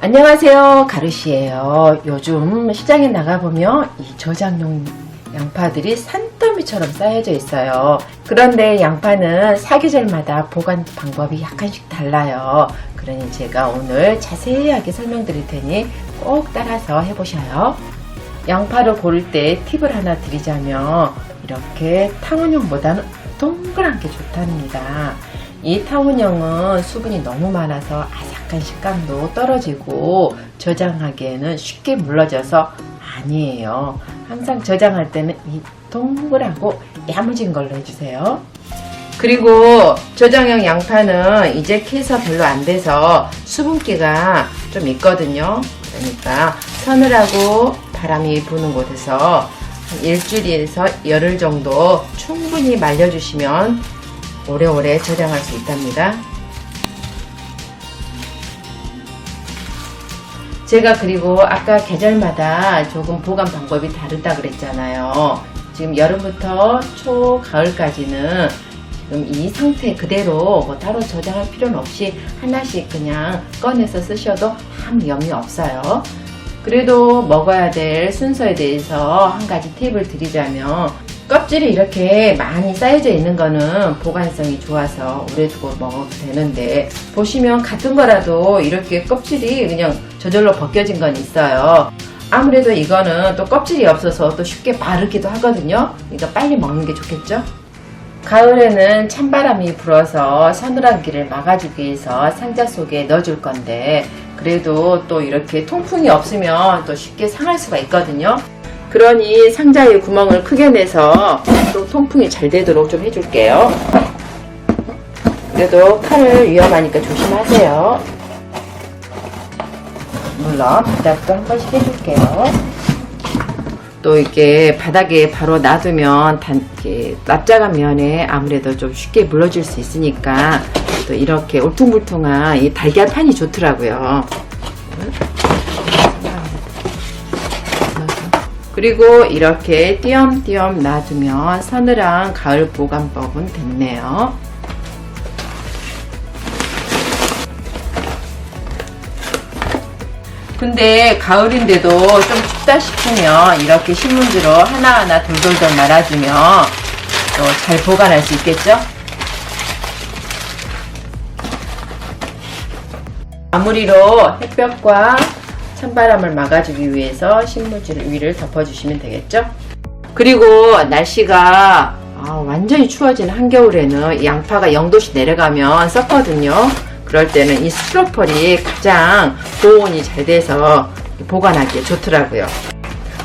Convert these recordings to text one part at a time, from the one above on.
안녕하세요, 가르시예요. 요즘 시장에 나가보면 이 저장용 양파들이 산더미처럼 쌓여져 있어요. 그런데 양파는 사계절마다 보관 방법이 약간씩 달라요. 그러니 제가 오늘 자세하게 설명드릴 테니 꼭 따라서 해보셔요. 양파를 고를 때 팁을 하나 드리자면 이렇게 탕원형보다는 동그란 게 좋답니다. 이 탕원형은 수분이 너무 많아서 아삭한 식감도 떨어지고 저장하기에는 쉽게 물러져서 아니에요. 항상 저장할 때는 이 동그랗고 야무진 걸로 해주세요. 그리고 저장형 양파는 이제 캐서 별로 안 돼서 수분기가 좀 있거든요. 그러니까 서늘하고 바람이 부는 곳에서 한 일주일에서 열흘 정도 충분히 말려주시면 오래오래 저장할 수 있답니다. 제가 그리고 아까 계절마다 조금 보관 방법이 다르다 그랬잖아요. 지금 여름부터 초, 가을까지는 지금 이 상태 그대로 뭐 따로 저장할 필요는 없이 하나씩 그냥 꺼내서 쓰셔도 아무 염려 없어요. 그래도 먹어야 될 순서에 대해서 한 가지 팁을 드리자면 껍질이 이렇게 많이 쌓여져 있는 거는 보관성이 좋아서 오래 두고 먹어도 되는데 보시면 같은 거라도 이렇게 껍질이 그냥 저절로 벗겨진 건 있어요. 아무래도 이거는 또 껍질이 없어서 또 쉽게 마르기도 하거든요. 그러니까 빨리 먹는 게 좋겠죠? 가을에는 찬바람이 불어서 서늘한기를 막아주기 위해서 상자 속에 넣어줄 건데 그래도 또 이렇게 통풍이 없으면 또 쉽게 상할 수가 있거든요. 그러니 상자의 구멍을 크게 내서 또 통풍이 잘 되도록 좀 해줄게요. 그래도 칼을 위험하니까 조심하세요. 물론 바닥도 한 번씩 해줄게요. 또 이게 바닥에 바로 놔두면 이렇게 납작한 면에 아무래도 좀 쉽게 물러질 수 있으니까 또 이렇게 울퉁불퉁한 이 달걀판이 좋더라고요. 그리고 이렇게 띄엄띄엄 놔두면 서늘한 가을 보관법은 됐네요. 근데 가을인데도 좀 춥다 싶으면 이렇게 신문지로 하나하나 돌돌돌 말아주면 또 잘 보관할 수 있겠죠? 마무리로 햇볕과 찬바람을 막아주기 위해서 신문지 위를 덮어주시면 되겠죠? 그리고 날씨가 완전히 추워진 한겨울에는 이 양파가 0도씩 내려가면 썩거든요. 그럴 때는 이 스티로폴이 가장 보온이 잘 돼서 보관하기에 좋더라고요.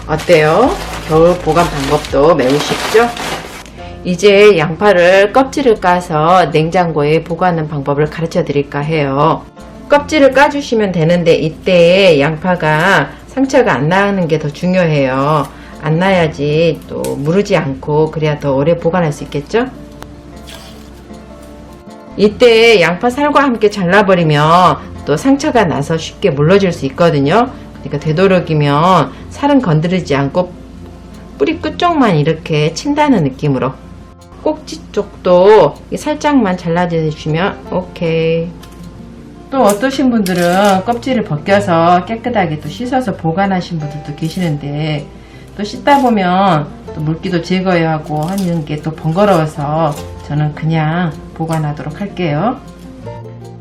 어때요? 겨울 보관 방법도 매우 쉽죠? 이제 양파를 껍질을 까서 냉장고에 보관하는 방법을 가르쳐 드릴까 해요. 껍질을 까주시면 되는데 이때 양파가 상처가 안 나는 게 더 중요해요. 안 나야지 또 무르지 않고 그래야 더 오래 보관할 수 있겠죠? 이때 양파 살과 함께 잘라버리면 또 상처가 나서 쉽게 물러질 수 있거든요. 그러니까 되도록이면 살은 건드리지 않고 뿌리 끝쪽만 이렇게 친다는 느낌으로 꼭지 쪽도 살짝만 잘라주시면 오케이. 또 어떠신 분들은 껍질을 벗겨서 깨끗하게 또 씻어서 보관하신 분들도 계시는데 또 씻다 보면 또 물기도 제거해야 하고 하는 게 또 번거로워서 저는 그냥 보관하도록 할게요.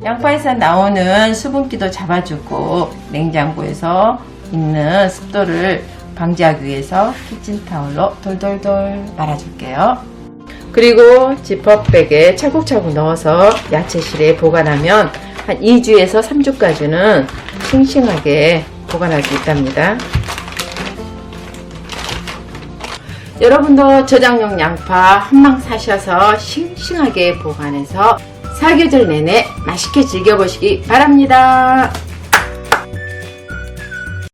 양파에서 나오는 수분기도 잡아주고 냉장고에서 있는 습도를 방지하기 위해서 키친타올로 돌돌돌 말아줄게요. 그리고 지퍼백에 차곡차곡 넣어서 야채실에 보관하면 한 2주에서 3주까지는 싱싱하게 보관할 수 있답니다. 여러분도 저장용 양파 한 망 사셔서 싱싱하게 보관해서 사계절 내내 맛있게 즐겨보시기 바랍니다.